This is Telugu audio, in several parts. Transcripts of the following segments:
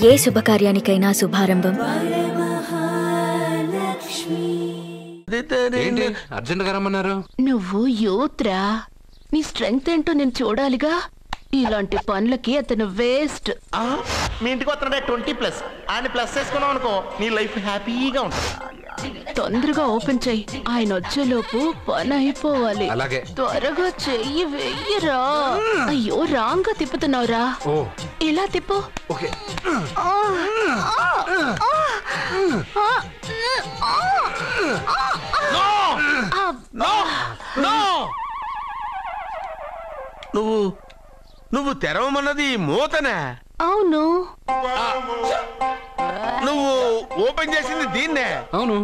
ఏ శుభకార్యానికైనా శుభారంభం. అర్జెంట్ గా రమ్మన్నారు. నువ్వు యూత్రా, నీ స్ట్రెంగ్త్ ఏంటో నేను చూడాలిగా. ఇలాంటి పనులకి అతను వేస్ట్. మీ ఇంటికి వస్తున్నాడే 20+ ఆయన ప్లస్ చేసుకున్నావు అనుకో, నీ లైఫ్ హ్యాపీగా ఉంటుంది. తొందరగా ఓపెన్ చెయ్యి, ఆయన వచ్చేలోపు పని అయిపోవాలి. అలాగే. త్వరగా చెయ్యి వెయ్యరా. అయ్యో రాంగ్ గా తిప్పుతున్నావురా. ఇలా తిప్పు. ఓకే. నువ్వు తెరవమన్నది మూతనే. అవును. నువ్వు ఓపెన్ చేసింది దీన్నే. అవును.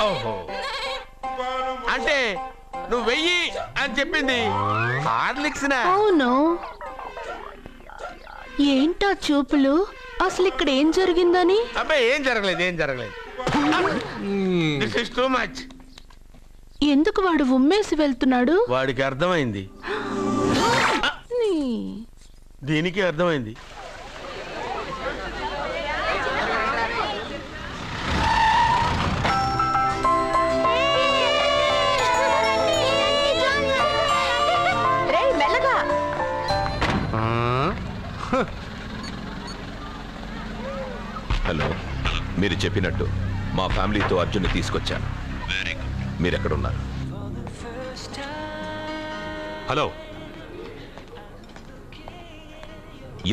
ఓహో, అంటే నువ్వు వెయ్యి అని చెప్పింది హార్లిక్స్. అవును. ఏంటా చూపులు? అసలు ఇక్కడ ఏం జరిగిందని? అబ్బాయి ఏం జరగలేదు. This is too much. ఎందుకు వాడు ఉమ్మేసి వెళ్తున్నాడు? వాడికి అర్థమైంది, దీనికి అర్థమైంది. హలో, మీరు చెప్పినట్టు మా ఫ్యామిలీతో అర్జున్ని తీసుకొచ్చాను. Very good. మీరు ఎక్కడున్నారు? హలో,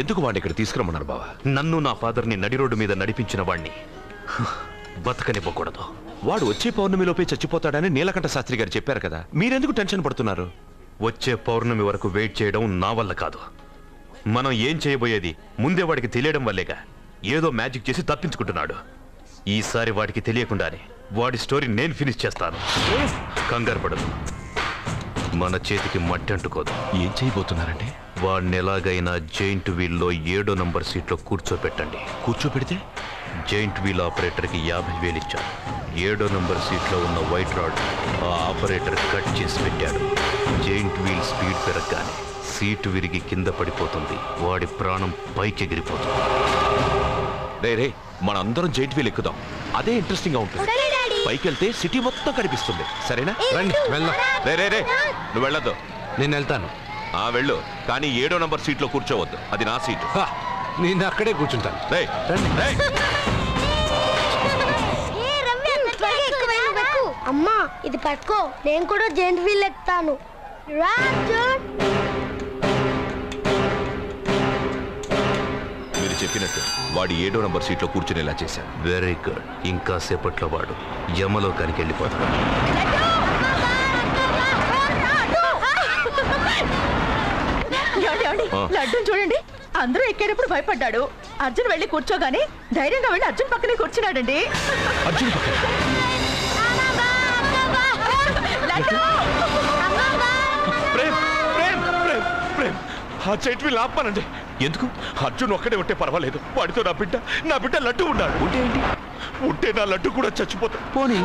ఎందుకు వాడిని ఇక్కడ తీసుకురమ్మన్నారు బావా? నన్ను నా ఫాదర్ని నడి రోడ్డు మీద నడిపించిన వాణ్ణి బతకనివ్వకూడదు. వాడు వచ్చే పౌర్ణమిలోపే చచ్చిపోతాడని నీలకంఠ శాస్త్రి గారు చెప్పారు కదా, మీరెందుకు టెన్షన్ పడుతున్నారు? వచ్చే పౌర్ణమి వరకు వెయిట్ చేయడం నా వల్ల కాదు. మనం ఏం చేయబోయేది ముందే వాడికి తెలియడం వల్లేగా. ఏదో మ్యాజిక్ చేసి తప్పించుకుంటున్నాడు. ఈసారి వాడికి తెలియకుండానే వాడి స్టోరీ నేను ఫినిష్ చేస్తాను. కంగారు పడదు, మన చేతికి మట్టి అంటుకోదు. ఏం చేయబోతున్నారంటే? వాడిని ఎలాగైనా జైంట్ వీల్లో 7వ నంబర్ సీట్లో కూర్చోపెట్టండి. కూర్చోపెడితే జైంట్ వీల్ ఆపరేటర్కి 50,000 ఇచ్చాను. 7వ నంబర్ సీట్లో ఉన్న వైట్ రాడ్ ఆ ఆపరేటర్ కట్ చేసి పెట్టాడు. జైంట్ వీల్ స్పీడ్ పెరగగానే సీటు విరిగి కింద పడిపోతుంది. వాడి ప్రాణం పైకెగిరిపోతుంది. రే, మనందరం జైంట్ వీల్ ఎక్కుదాం. అదే ఇంట్రెస్టింగ్ గా ఉంటుంది. పైకి వెళ్తే సిటీ మొత్తం కనిపిస్తుంది. సరేనా? రండి వెళ్దాం. రే, నువ్వు వెళ్ళొద్దు. నేను వెళ్తాను. వెళ్ళు, కానీ 7వ నంబర్ సీట్లో కూర్చోవద్దు. అది నా సీటు. నేను అక్కడే కూర్చుంటాను. అమ్మా ఇది పట్టుకో, నేను కూడా జైంట్ వీల్ ఎక్కుతాను. మీరు చెప్పినట్టు వాడు 7వ నంబర్ సీట్లో కూర్చునేలా చేశాను. Very good. ఇంకా సేపట్లో వాడు యమలోకానికి వెళ్ళిపోతాడు. లడ్డు చూడండి, అందరూ ఎక్కేటప్పుడు భయపడ్డాడు. అర్జున్ వెళ్ళి కూర్చోగానే ధైర్యంగా వెళ్ళి అర్జున్ పక్కనే కూర్చున్నాడండి. అర్జున్ పక్కన? ఆ జైంట్ వీల్ ఆపమానండి. ఎందుకు? అర్జున్ ఒక్కడే ఉంటే పర్వాలేదు. వాడితో నా బిడ్డ లడ్డు ఉన్నాడు. ఉంటే ఏంటి? ఉంటే నా లడ్డు కూడా చచ్చిపోతాడు. పోనీ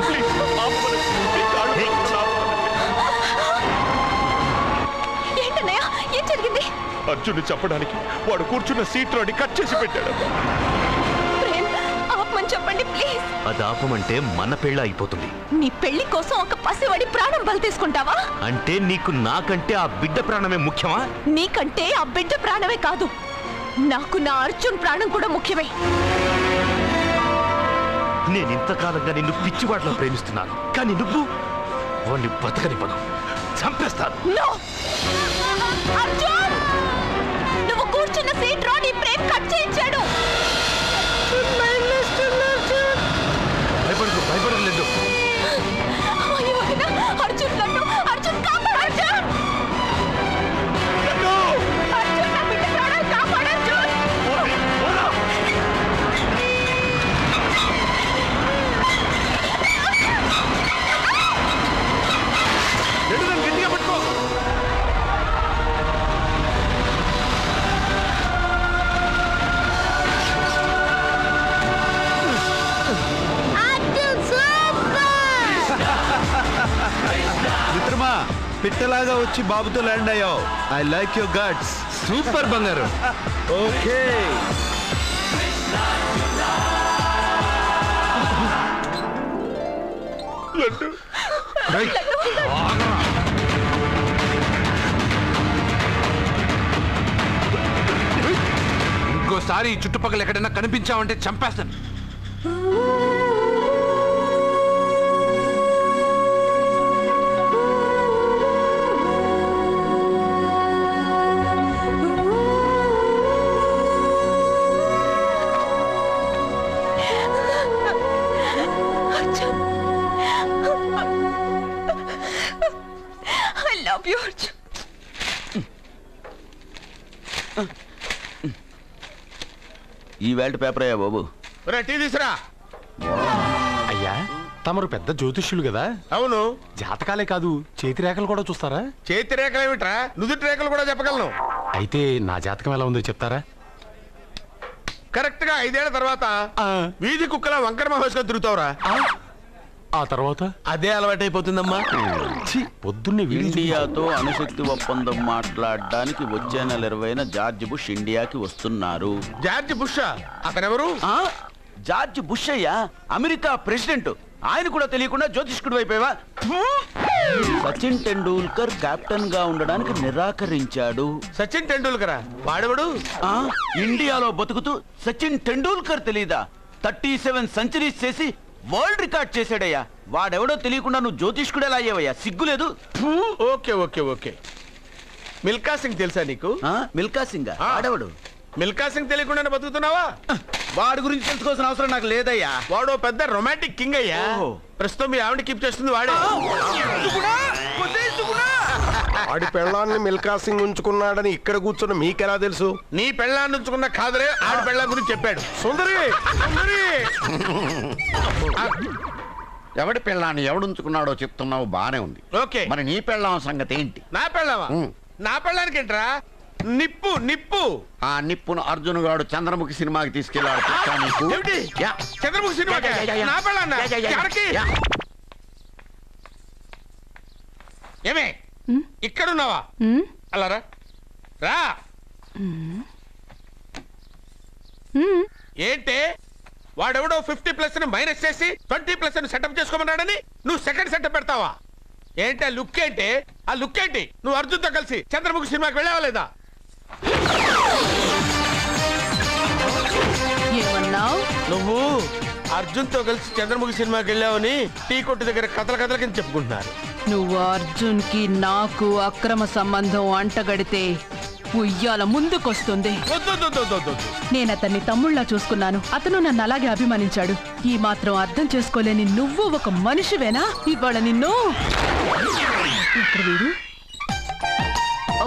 ఏంటన్నయ్య, ఏం జరిగింది? అర్జున్ చెప్పడానికి వాడు కూర్చున్న సీట్లోని కట్ చేసి పెట్టాడు. చెప్పండి ప్లీజ్. అది ఆపమంటే మన పెళ్ళ అయిపోతుంది. నీ పెళ్లి కోసం ఒక పసివాడి ప్రాణం బలి తీసుకుంటావా? అంటే నీకు నాకంటే ఆ బిడ్డ ప్రాణమే ముఖ్యమా? నీకంటే ఆ బిడ్డ ప్రాణమే కాదు, నాకు నా అర్జున్ ప్రాణం కూడా ముఖ్యమే. నేను ఇంతకాలంగా నిన్ను పిచ్చివాడిలో ప్రేమిస్తున్నాను, కానీ నువ్వు వాడిని బతకనివ్వను, చంపేస్తాను. అర్జున్, నువ్వు కూర్చున్న సీట్ లో నీ ప్రేమ కట్ చేయించాడు. భయపడలేదు. అర్జున్ నన్ను, అర్జున్ కాపాడు. అర్జున్, అర్జున్ నా బిడ్డ ప్రాణాలు కాపాడు. అర్జున్ గట్టిగా పట్టుకో. మిత్రమా, పిట్టలాగా వచ్చి బాబుతో ల్యాండ్ అయ్యావు. I like your guts. Super బంగారు. ఓకే, ఇంకోసారి ఈ చుట్టుపక్కల ఎక్కడైనా కనిపించావంటే చంపేస్తాను. ఈ వేల్ట్ పేపర్ అయ్యా బాబు. టీ తీసురా. అయ్యా తమరు పెద్ద జ్యోతిష్యులు కదా? అవును. జాతకాలే కాదు చేతి రేఖలు కూడా చూస్తారా? చేతి రేఖలు ఏమిట్రా, నుదుటి రేఖలు కూడా చెప్పగలను. అయితే నా జాతకం ఎలా ఉందో చెప్తారా? కరెక్ట్ గా 5 ఏళ్ల తర్వాత వీధి కుక్కల వంకర మహేష్గా తిరుగుతావురా. ఆ తర్వాత అదే అలవాటైపోతుందమ్మా. పొద్దున్నే ఇండియాతో అణుశక్తి ఒప్పందం మాట్లాడడానికి వచ్చే నెల 20న జార్జ్ బుష్ ఇండియాకి వస్తున్నారు. జార్జ్ బుష్ అతనెవరు? జార్జ్ బుష్ అయ్యా, అమెరికా ప్రెసిడెంట్. ఆయన కూడా తెలియకుండా జ్యోతిష్కుడు వైపోయావా? సచిన్ టెండూల్కర్ కెప్టెన్ గా ఉండడానికి నిరాకరించాడు. సచిన్ టెండూల్కరా? వాడెవడు? ఇండియాలో బతుకుతూ సచిన్ టెండూల్కర్ తెలీదా? 37 సెంచరీస్ చేసి వరల్డ్ రికార్డ్ చేశాడయ్యా. వాడెవడో తెలియకుండా నువ్వు జ్యోతిష్కుడు ఎలా అయ్యావయ్యా? సిగ్గులేదు. Okay okay okay. Milkha Singh తెలుసా నీకు? మిల్కా సింగ్ వాడెవడు? మిల్కా సింగ్ తెలియకుండానే బతుకుతున్నావా? వాడి గురించి తెలుసుకోవాల్సిన అవసరం నాకు లేదయ్యా. వాడు పెద్ద రొమాంటిక్ కింగ్ అయ్యా. ప్రస్తుతం మీ ఆవిడ కీప్ చేస్తుంది వాడే. వాడి పెళ్ళాన్ని మిల్కా సింగ్ ఉంచుకున్నాడని ఇక్కడ కూర్చున్న మీకెలా తెలుసు? నీ పెళ్ళాన్ని ఉంచుకున్న కాదరే ఆడి పెళ్ళ గురించి చెప్పాడు. సుందరి సుందరి. ఎవడి పెళ్ళాన్ని ఎవడుంచుకున్నాడో చెప్తున్నావు, బానే ఉంది. ఓకే, మరి నీ పెళ్ళాం సంగతి ఏంటి? నా పెళ్ళావా? నా పెళ్ళానికి ఏంట్రా? నిప్పు నిప్పు. ఆ నిప్పును అర్జున్ గాడు చంద్రముఖి సినిమాకి తీసుకెళ్లాడు. చంద్రముఖి సినిమా నా పెళ్ళాన్న ఏమే ఇక్కడున్నావా? అలా రా రా. ఏంటే వాడెవడో 50+ మైనస్ చేసి 20+ సెటప్ చేసుకోమన్నాడని నువ్వు సెకండ్ సెటప్ పెడతావా? ఏంటి ఆ లుక్? ఏంటి ఆ లుక్? ఏంటి నువ్వు అర్జున్తో కలిసి చంద్రముఖి సినిమాకి వెళ్ళావా లేదా? నువ్వు అర్జున్తో కలిసి చంద్రముఖి సినిమాకి వెళ్ళావని టీ కొట్టు దగ్గర కథల కింద చెప్పుకుంటున్నారు. నువ్వు అర్జున్ కి నాకు అక్రమ సంబంధం అంటగడితే ఉయ్యాల ముందుకొస్తుంది. నేను అతన్ని తమ్ముళ్ళ చూసుకున్నాను. అతను నన్ను అలాగే అభిమానించాడు. ఈ మాత్రం అర్థం చేసుకోలేని నువ్వు ఒక మనిషివేనా? ఇవాళ నిన్ను ఇక్కడ వీడు.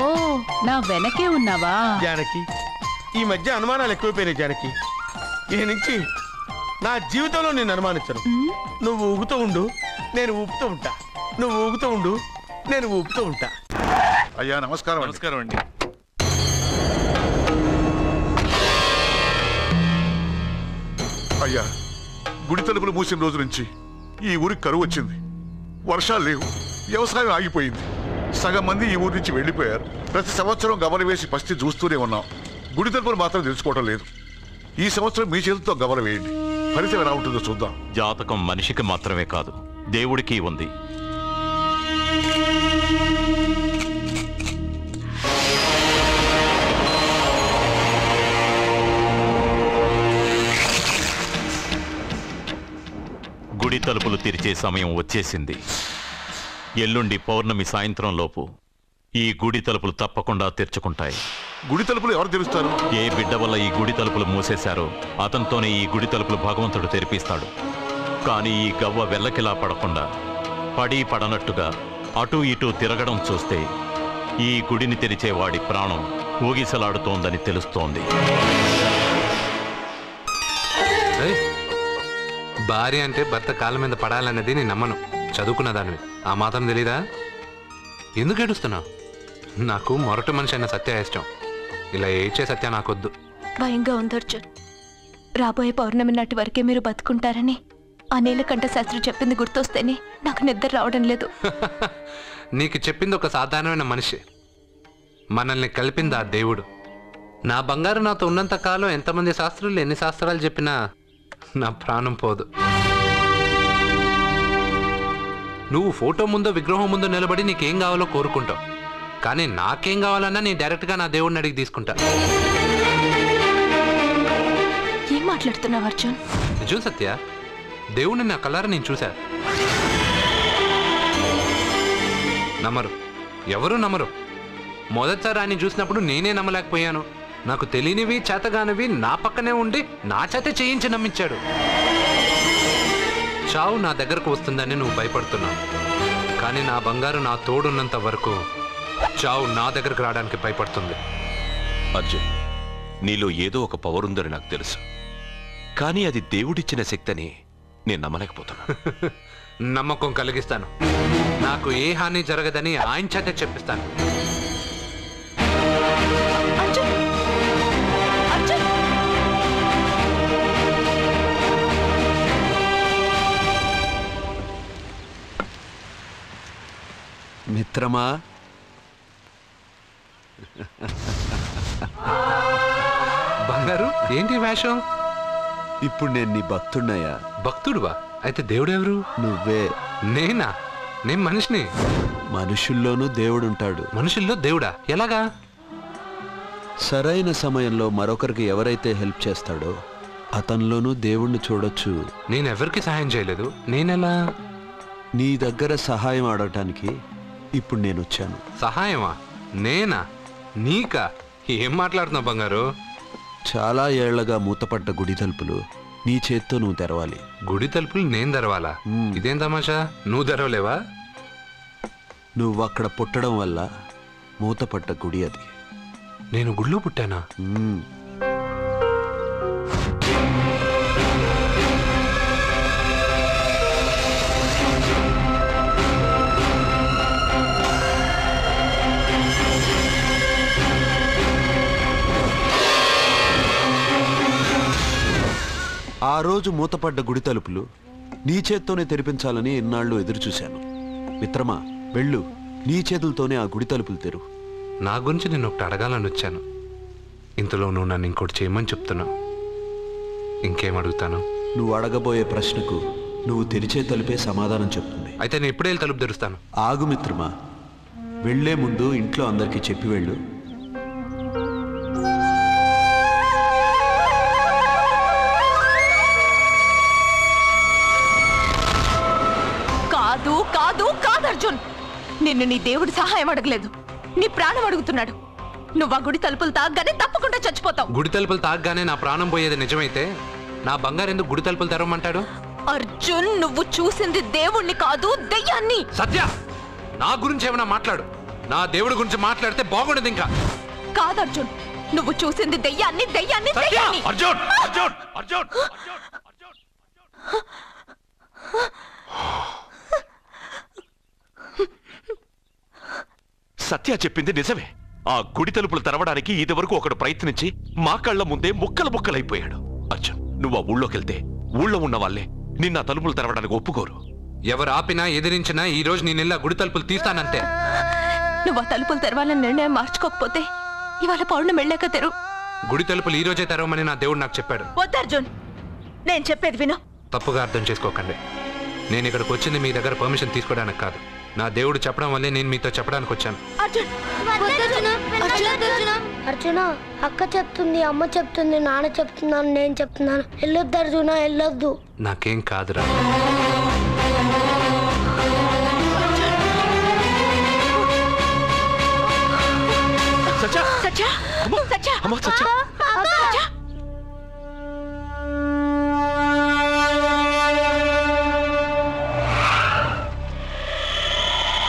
ఓ, నా వెనకే ఉన్నావా? జానకి, ఈ మధ్య అనుమానాలు ఎక్కువైపోయినాయి జానకి. ఈ నుంచి నా జీవితంలో నేను అనుమానించను. నువ్వు ఊగుతూ ఉండు, నేను ఊపుతూ ఉంటా. నువ్వు ఊగుతూ ఉండు, నేను ఊపుతూ ఉంటా. అయ్యా నమస్కారం. నమస్కారం అండి. అయ్యా, గుడి తలుపులు మూసిన రోజు నుంచి ఈ ఊరికి కరువు వచ్చింది. వర్షాలు లేవు, వ్యవసాయం ఆగిపోయింది. సగం మంది ఈ ఊరి నుంచి వెళ్ళిపోయారు. ప్రతి సంవత్సరం గబల వేసి పస్తి చూస్తూనే ఉన్నాం. గుడి తలుపులు మాత్రం తెలుసుకోవడం లేదు. ఈ సంవత్సరం మీ చేతితో గబల వేయండి, ఫలితం ఎలా ఉంటుందో చూద్దాం. జాతకం మనిషికి మాత్రమే కాదు, దేవుడికి ఉంది. గుడి తలుపులు తెరిచే సమయం వచ్చేసింది. ఎల్లుండి పౌర్ణమి సాయంత్రం లోపు ఈ గుడి తలుపులు తప్పకుండా తెరుచుకుంటాయి. గుడి తలుపులు ఎవరు తెరుస్తారు? ఏ బిడ్డ వల్ల ఈ గుడి తలుపులు మూసేశారో అతనితోనే ఈ గుడి తలుపులు భగవంతుడు తెరిపిస్తాడు. కానీ ఈ గవ్వ వెల్లకిలా పడకుండా పడి పడనట్టుగా అటూ ఇటూ తిరగడం చూస్తే ఈ గుడిని తెరిచే వాడి ప్రాణం ఊగిసలాడుతోందని తెలుస్తోంది. భార్య అంటే భర్త కాళ్ళ మీద పడాలన్నది నేను నమ్మను. చదువుకున్న దానివి, ఆ మాత్రం తెలీదా? ఎందుకు ఏడుస్తున్నావు? నాకు మొరటి మనిషి అయిన సత్య ఇష్టం. ఇలా ఏడ్చే సత్య నాకొద్దు. భయంగా ఉంది అర్జున్. రాబోయే పౌర్ణమి నాటి వరకే మీరు బతుకుంటారని ఆ నీలకంఠ శాస్త్రి చెప్పింది గుర్తొస్తేనే నాకు నిద్ర రావడం లేదు. నీకు చెప్పింది ఒక సాధారణమైన మనిషి, మనల్ని కలిపింది ఆ దేవుడు. నా బంగారు నాతో ఉన్నంత కాలం ఎంతమంది శాస్త్రులు ఎన్ని శాస్త్రాలు చెప్పినా నా ప్రాణం పోదు. నువ్వు ఫోటో ముందో విగ్రహం ముందో నిలబడి నీకేం కావాలో కోరుకుంటావు, కానీ నాకేం కావాలన్నా నేను డైరెక్ట్గా నా దేవుడిని అడిగి తీసుకుంటా. ఏం మాట్లాడుతున్నావు అర్జున్? నిజం సత్య, దేవుడిని నా కళ్ళారా నేను చూశా. నమ్మరు, ఎవరు నమ్మరు. మొదటిసారి ఆయన చూసినప్పుడు నేనే నమ్మలేకపోయాను. నాకు తెలియనివి చేతగానివి నా పక్కనే ఉండి నా చేత చేయించి నమ్మించాడు. చావు నా దగ్గరకు వస్తుందని నువ్వు భయపడుతున్నావు, కానీ నా బంగారు నా తోడున్నంత వరకు చావు నా దగ్గరకు రావడానికి భయపడుతుంది. అర్జున్, నీలో ఏదో ఒక పవర్ ఉందని నాకు తెలుసు, కానీ అది దేవుడిచ్చిన శక్తిని నేను నమ్మలేకపోతున్నా. నమ్మకం కలిగిస్తాను. నాకు ఏ హాని జరగదని ఆయన చేత చెప్పిస్తాను. మిత్రమా, బంగారు ఏంటి వేషం? ఇప్పుడు నేను నీ భక్తుడినయ్యా. భక్తుడువా? అయితే దేవుడు ఎవరు? నువ్వే. నేనా? నేను మనిషిని. మనుషుల్లోనూ దేవుడుంటాడు. మనుషుల్లో దేవుడా? ఎలాగా? సరైన సమయంలో మరొకరికి ఎవరైతే హెల్ప్ చేస్తాడో అతనిలోనూ దేవుణ్ణి చూడొచ్చు. నేనెవరికి సహాయం చేయలేదు, నేనెలా? నీ దగ్గర సహాయం అడగటానికి ఇప్పుడు నేను వచ్చాను. సహాయమా? నేనా? నీకా? ఏం మాట్లాడుతున్నావు బంగారు? చాలా ఏళ్లగా మూతపడ్డ గుడి తలుపులు నీ చేత్తో నువ్వు తెరవాలి. గుడి తలుపులు నేను తెరవాలా? ఇదేం తమాషా? నువ్వు తెరవలేవా? నువ్వు అక్కడ పుట్టడం వల్ల మూతపడ్డ గుడి అది. నేను గుడిలో పుట్టానా? ఆ రోజు మూతపడ్డ గుడి తలుపులు నీ చేత్తోనే తెరిపించాలని ఎన్నాళ్ళు ఎదురుచూశాను. మిత్రమా, వెళ్ళు, నీ చేతులతోనే ఆ గుడి తలుపులు తెరు. నా గురించి నేను ఒకటి అడగాలని వచ్చాను. ఇంతలో నువ్వు నన్ను ఇంకోటి చేయమని చెప్తున్నావు. ఇంకేం అడుగుతాను? నువ్వు అడగబోయే ప్రశ్నకు నువ్వు తెరిచే తలుపే సమాధానం చెప్తుంది. అయితే నేను ఇప్పుడే తలుపు తెరుస్తాను. ఆగు మిత్రమా, వెళ్లే ముందు ఇంట్లో అందరికీ చెప్పి వెళ్ళు. కాదు కాదు కాదు అర్జున్, నిన్ను నీ దేవుడి సహాయం అడగలేదు, నీ ప్రాణం అడుగుతున్నాడు. నువ్వు ఆ గుడి తలుపులు తాగ్గానే తప్పకుండా చచ్చిపోతావు. గుడి తలుపులు తాగ్గానే నా ప్రాణం పోయేది నిజమైతే నా బంగారు ఎందుకు గుడి తలుపులు తెరవమంటాడు? అర్జున్, నువ్వు చూసింది దేవుణ్ణి కాదు, దెయ్యాన్ని. సత్య, నా గురించి ఏమైనా మాట్లాడు. నా దేవుడి గురించి మాట్లాడితే బాగుండదు. ఇంకా కాదు అర్జున్, నువ్వు చూసింది దెయ్యాన్ని, దెయ్యాన్ని, దెయ్యాన్ని. అర్జున్, అర్జున్, అర్జున్, సత్య చెప్పింది నిజమే. ఆ గుడి తలుపులు తెరవడానికి ఇదివరకు ఒకడు ప్రయత్నించి మా కళ్ళ ముందే ముక్కలు ముక్కలైపోయాడు. అర్జున్, నువ్వు ఆ ఊళ్ళోకెళ్తే ఊళ్ళో ఉన్న వాళ్ళే నిన్న తలుపులు తెరవడానికి ఒప్పుకోరు. ఎవరు ఆపినా ఎదిరించినా ఈ రోజు నేను గుడి తలుపులు తీస్తానంతే. నువ్వు ఆ తలుపులు తెరవాలని నిర్ణయం మార్చుకోకపోతే ఇవాళ పౌర్ణమి వెళ్ళాక తెరు. గుడి తలుపులు ఈ రోజే తెరవమని నా దేవుడు నాకు చెప్పాడు. వద్దు అర్జున్, నేను చెప్పేది విను. తప్పుగా అర్థం చేసుకోకండి. నేను ఇక్కడికి వచ్చింది మీ దగ్గర పర్మిషన్ తీసుకోవడానికి కాదు. నా దేవుడు చెప్పడం వల్లే నేను మీతో చెప్పడానికి వచ్చాను. అర్జున, అక్క చెప్తుంది, అమ్మ చెప్తుంది, నాన్న చెప్తున్నాను, నేను చెప్తున్నాను. వెళ్ళొద్దు అర్జున, వెళ్ళొద్దు. నాకేం కాదురా.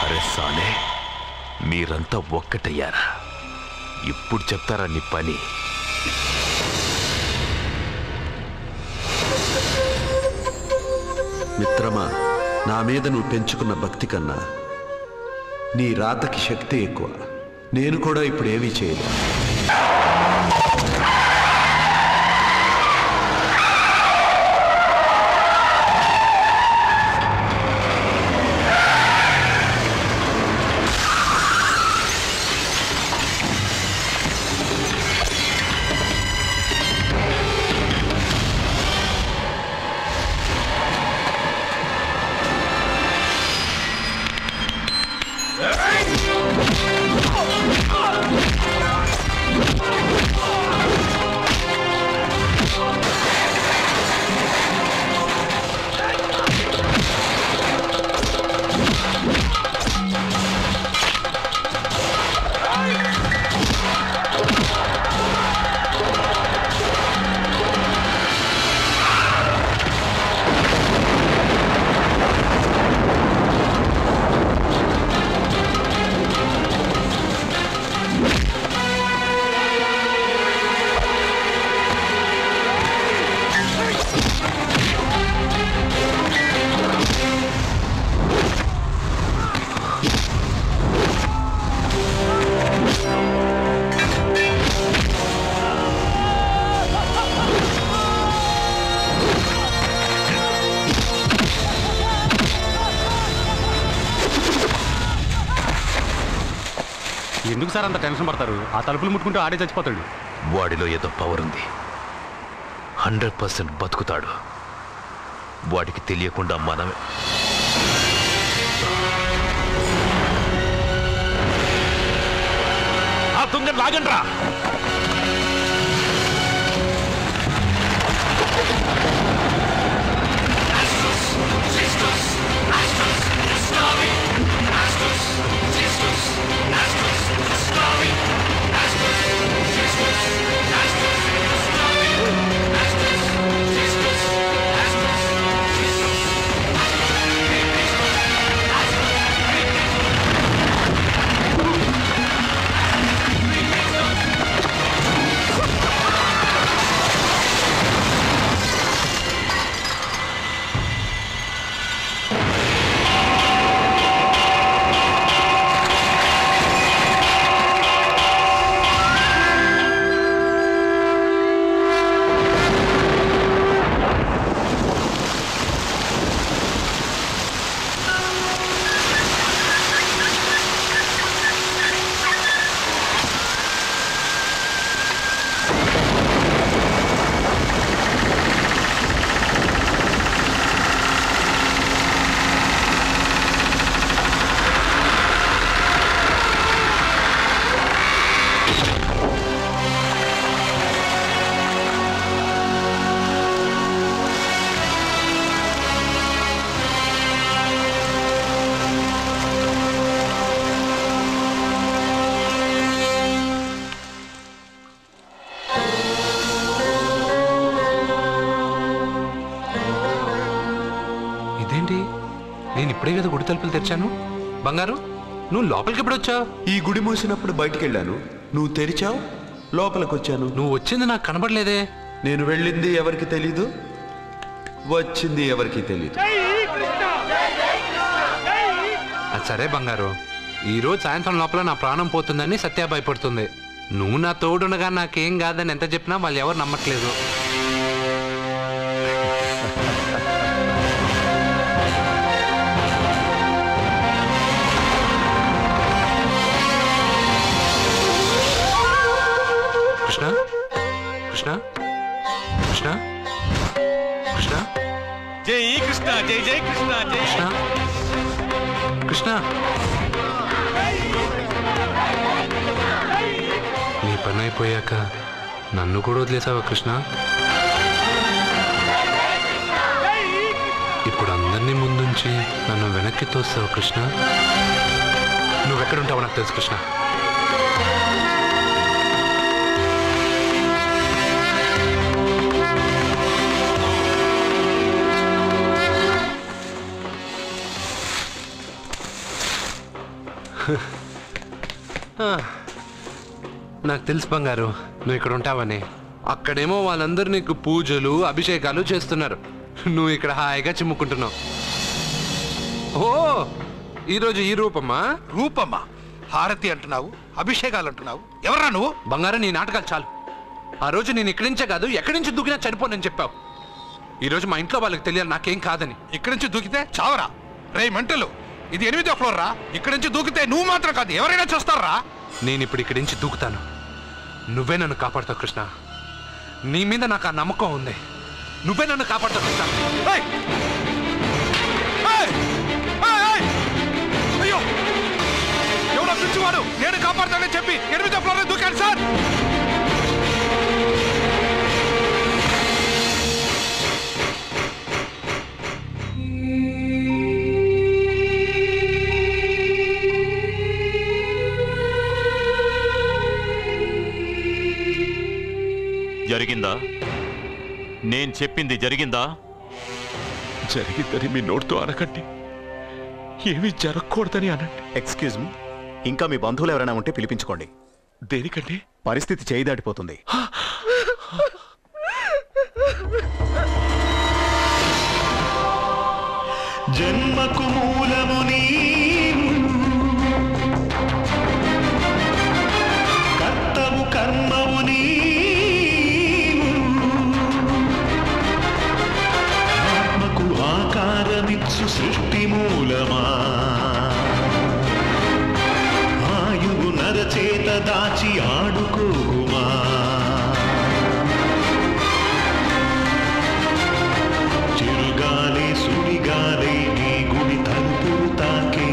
అరే సాలే, మీరంతా ఒక్కటయ్యారా? ఇప్పుడు చెప్తారా నీ పని? మిత్రమా, నా మీద నువ్వు పెంచుకున్న భక్తి కన్నా నీ రాతకి శక్తి ఎక్కువ. నేను కూడా ఇప్పుడు ఏమీ చేయలేదు. ఎందుకు సార్ అంత టెన్షన్ పడతారు? ఆ తలుపులు ముట్టుకుంటూ ఆడే చచ్చిపోతాడు. వాడిలో ఏదో పవర్ ఉంది. 100% బతుకుతాడు. వాడికి తెలియకుండా మనమే ఆ దొంగ లాగండ్రా. నేను ఇప్పుడే కదా గుడి తలుపులు తెరిచాను. బంగారు, నువ్వు లోపలికి ఎప్పుడు వచ్చావు? ఈ గుడి మూసినప్పుడు బయటికి వెళ్ళాను. నువ్వు తెరిచావు, లోపలికి వచ్చాను. నువ్వు వచ్చింది నాకు కనబడలేదే. నేను వెళ్ళింది ఎవరికి తెలీదు, వచ్చింది ఎవరికి తెలీదు. అది సరే బంగారు, ఈరోజు సాయంత్రం లోపల నా ప్రాణం పోతుందని సత్య భయపడుతుంది. నువ్వు నా తోడునగా నాకేం కాదని ఎంత చెప్పినా వాళ్ళు ఎవరు నమ్మట్లేదు. కృష్ణ కృష్ణ కృష్ణ కృష్ణ జై కృష్ణ, జై జై కృష్ణ, జై కృష్ణ కృష్ణ. నీ పని అయిపోయాక నన్ను కూడా వదిలేసావా కృష్ణ? ఇప్పుడు అందరినీ ముందుంచి నన్ను వెనక్కి తోస్తావు కృష్ణ. నువ్వెక్కడుంటావో నాకు తెలుసు కృష్ణ. నాకు తెలుసు బంగారు, నువ్వు ఇక్కడ ఉంటావని. అక్కడేమో వాళ్ళందరూ నీకు పూజలు అభిషేకాలు చేస్తున్నారు, నువ్వు ఇక్కడ హాయిగా చిమ్ముకుంటున్నావు. ఓ, ఈరోజు ఈ రూపమా? రూపమా? హారతి అంటున్నావు, అభిషేకాలు అంటున్నావు. ఎవరా నువ్వు? బంగారు, నీ నాటకాలు చాలు. ఆ రోజు నేను ఇక్కడి నుంచే కాదు ఎక్కడి నుంచి దూకినా చనిపోనని చెప్పావు. ఈరోజు మా ఇంట్లో వాళ్ళకి తెలియాలి నాకేం కాదని. ఇక్కడి నుంచి దూకితే చావరా? రే మంటలు, ఇది 8వ ఫ్లోర్ రా. ఇక్కడి నుంచి దూకితే నువ్వు మాత్రం కాదు, ఎవరైనా చూస్తారా? నేను ఇప్పుడు ఇక్కడి నుంచి దూకుతాను, నువ్వే నన్ను కాపాడుతావు కృష్ణ. నీ మీద నాకు ఆ నమ్మకం ఉంది, నువ్వే నన్ను కాపాడుతావు కృష్ణ. అయ్యో, ఎవడో పిచ్చివాడు నేను కాపాడుతానని చెప్పి 8వ ఫ్లోర్ దూకాను సార్. జరిగిందా? నేను చెప్పింది జరిగిందా? జరిగిందని మీ నోటితో అనకండి, ఏమీ జరగకూడదని అనండి. ఎక్స్క్యూజ్ మీ, ఇంకా మీ బంధువులు ఎవరైనా ఉంటే పిలిపించుకోండి. దేనికండి? పరిస్థితి చేయి దాటిపోతుంది. జన్మకు మూలము నీవు, కర్తవు కర్మవు నీవు, ఆత్మకు ఆకారమిచ్చు సృష్టి మూలమా, ఆయువు నరచే లేత దాచి ఆడుకోకుమా. చిరుగాలి సుడిగాలి నీ గుడి తలుపులు తాకి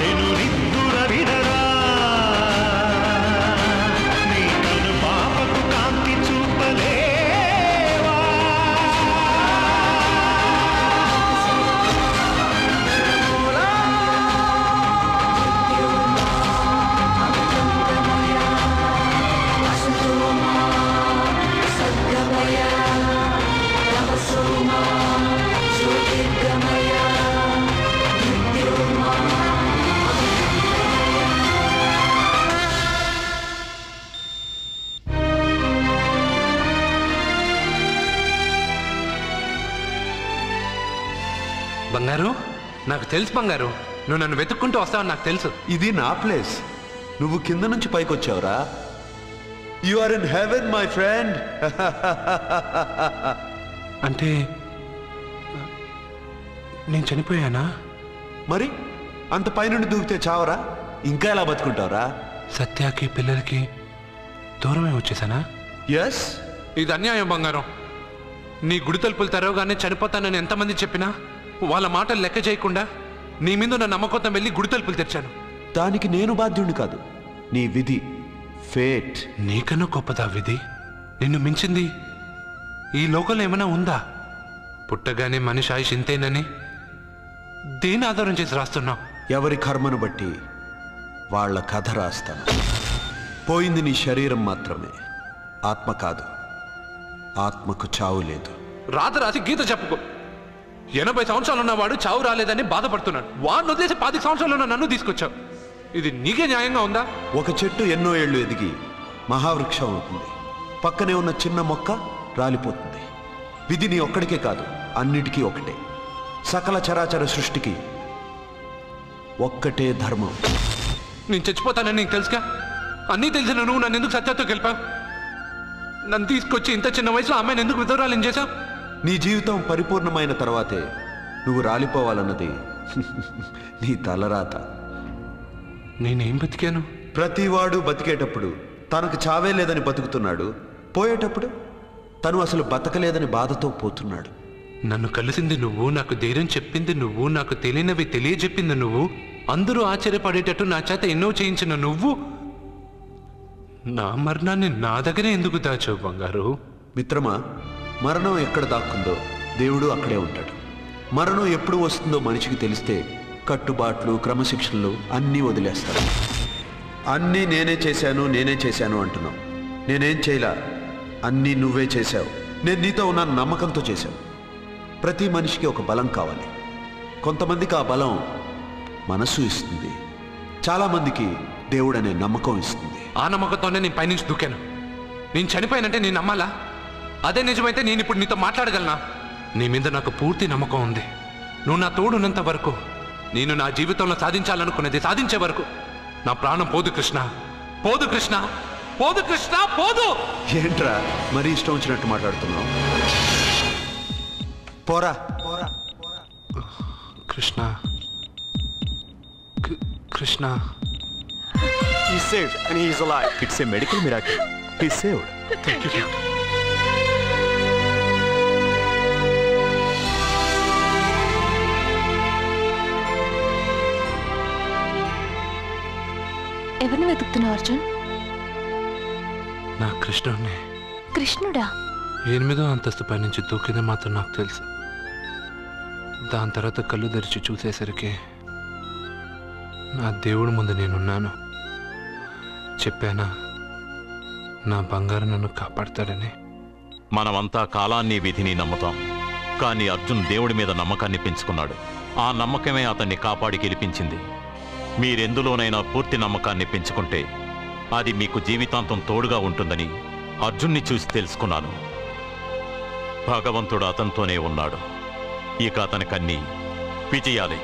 నేను నిద్దుర విడరా నీ కను పాపకు కాంతి చూపలేవా. బంగారు, నాకు తెలుసు బంగారు, నువ్వు నన్ను వెతుక్కుంటూ వస్తావని నాకు తెలుసు. ఇది నా ప్లేస్. నువ్వు కింద నుంచి పైకి వచ్చావురా. You are in heaven my friend. అంటే నేను చనిపోయానా? మరి అంత పైనుండి దూకితే చావరా? ఇంకా ఎలా బతుకుంటావురా? సత్యాకి పిల్లలకి దూరమే వచ్చేసానా? ఎస్. ఇది అన్యాయం బంగారం. నీ గుడి తలుపులు తెరవగానే చనిపోతానని ఎంతమంది చెప్పినా వాళ్ళ మాటలు లెక్క చేయకుండా నీ మీద నా నమ్మకంతో వెళ్ళి గుడి తలుపులు తెరిచాను. దానికి నేను బాధ్యుడిని కాదు, నీ విధి, ఫేట్. నీకన్నా గొప్పదా విధి? నిన్ను మించింది ఈ లోకంలో ఏమైనా ఉందా? పుట్టగానే మనిషి ఆయుష్ ఇంతేనని దేని ఆధారం చేసి రాస్తున్నావు? ఎవరి కర్మను బట్టి వాళ్ళ కథ రాస్తాను. పోయింది నీ శరీరం మాత్రమే, ఆత్మ కాదు. ఆత్మకు చావు లేదు. రాత రాసి గీత చెప్పుకో. 80 సంవత్సరాలు ఉన్నవాడు చావు రాలేదని బాధపడుతున్నాడు. వాడిని వదిలేసి 10 సంవత్సరాలు ఉన్న నన్ను తీసుకొచ్చావు. ఇది నీకే న్యాయంగా ఉందా? ఒక చెట్టు ఎన్నో ఏళ్లు ఎదిగి మహావృక్షం అవుతుంది. పక్కనే ఉన్న చిన్న మొక్క రాలిపోతుంది. విధి నీ ఒక్కడికే కాదు, అన్నిటికీ ఒకటే. సకల చరాచర సృష్టికి ఒక్కటే ధర్మం. నేను చచ్చిపోతానని నీకు తెలుసుగా. అన్నీ తెలిసిన నువ్వు నన్ను ఎందుకు సత్యాతో గెలిపావు? నన్ను తీసుకొచ్చి ఇంత చిన్న వయసులో అమ్మాయిని ఎందుకు విధవరాలు చేశావు? నీ జీవితం పరిపూర్ణమైన తర్వాతే నువ్వు రాలిపోవాలన్నది నీ తలరాత. నేనేం బతికాను? ప్రతివాడు బతికేటప్పుడు తనకు చావే లేదని బతుకుతున్నాడు. పోయేటప్పుడు తను అసలు బతకలేదని బాధతో పోతున్నాడు. నన్ను కలిసింది నువ్వు, నాకు ధైర్యం చెప్పింది నువ్వు, నాకు తెలియనివి తెలియజెప్పింది నువ్వు, అందరూ ఆశ్చర్యపడేటట్టు నా చేత ఎన్నో చేయించిన నువ్వు, నా మరణాన్ని నా దగ్గరే ఎందుకు దాచావు బంగారు? మిత్రమా, మరణం ఎక్కడ దాక్కుందో దేవుడు అక్కడే ఉంటాడు. మరణం ఎప్పుడు వస్తుందో మనిషికి తెలిస్తే కట్టుబాట్లు, క్రమశిక్షణలు అన్నీ వదిలేస్తాడు. అన్నీ నేనే చేశాను అంటున్నావు. నేనేం చేయలా, అన్నీ నువ్వే చేశావు. నేను నీతో ఉన్న నమ్మకంతో చేశావు. ప్రతి మనిషికి ఒక బలం కావాలి. కొంతమందికి ఆ బలం మనసు ఇస్తుంది, చాలామందికి దేవుడు అనే నమ్మకం ఇస్తుంది. ఆ నమ్మకంతోనే నేను పైనుంచి దూకాను. నేను చనిపోయానంటే నేను నమ్మాలా? అదే నిజమైతే నేను ఇప్పుడు నీతో మాట్లాడగలనా? నీ మీద నాకు పూర్తి నమ్మకం ఉంది. నువ్వు నా తోడున్నంత వరకు, నేను నా జీవితంలో సాధించాలనుకున్నది సాధించే వరకు నా ప్రాణం పోదు కృష్ణ, పోదు కృష్ణ, పోదు కృష్ణ, పోదు. ఏంట్రా మరీ ఇష్టం వచ్చినట్టు మాట్లాడుతున్నావు? పోరా Krishna, Krishna. He's saved and he's alive. It's a medical miracle. He's saved. Thank you. ఎవరిని వెతుకుతున్నావు అర్జున్? నా కృష్ణుడిని. కృష్ణుడా? 8వ అంతస్తు పై నుంచి దూకింది మాత్రం నాకు తెలుసు. దాని తర్వాత కళ్ళు తెరిచి చూసేసరికి నా దేవుడి ముందు నేనున్నాను. చెప్పానా నా బంగారు నన్ను కాపాడతాడని? మనమంతా కాలాన్ని, విధిని నమ్ముతాం. కానీ అర్జున్ దేవుడి మీద నమ్మకాన్ని పెంచుకున్నాడు. ఆ నమ్మకమే అతన్ని కాపాడి గెలిపించింది. మీరెందులోనైనా పూర్తి నమ్మకాన్ని పెంచుకుంటే అది మీకు జీవితాంతం తోడుగా ఉంటుందని అర్జున్ని చూసి తెలుసుకున్నాను. భగవంతుడు అతనితోనే ఉన్నాడు. ఇక అతనికన్నీ విజయాలే.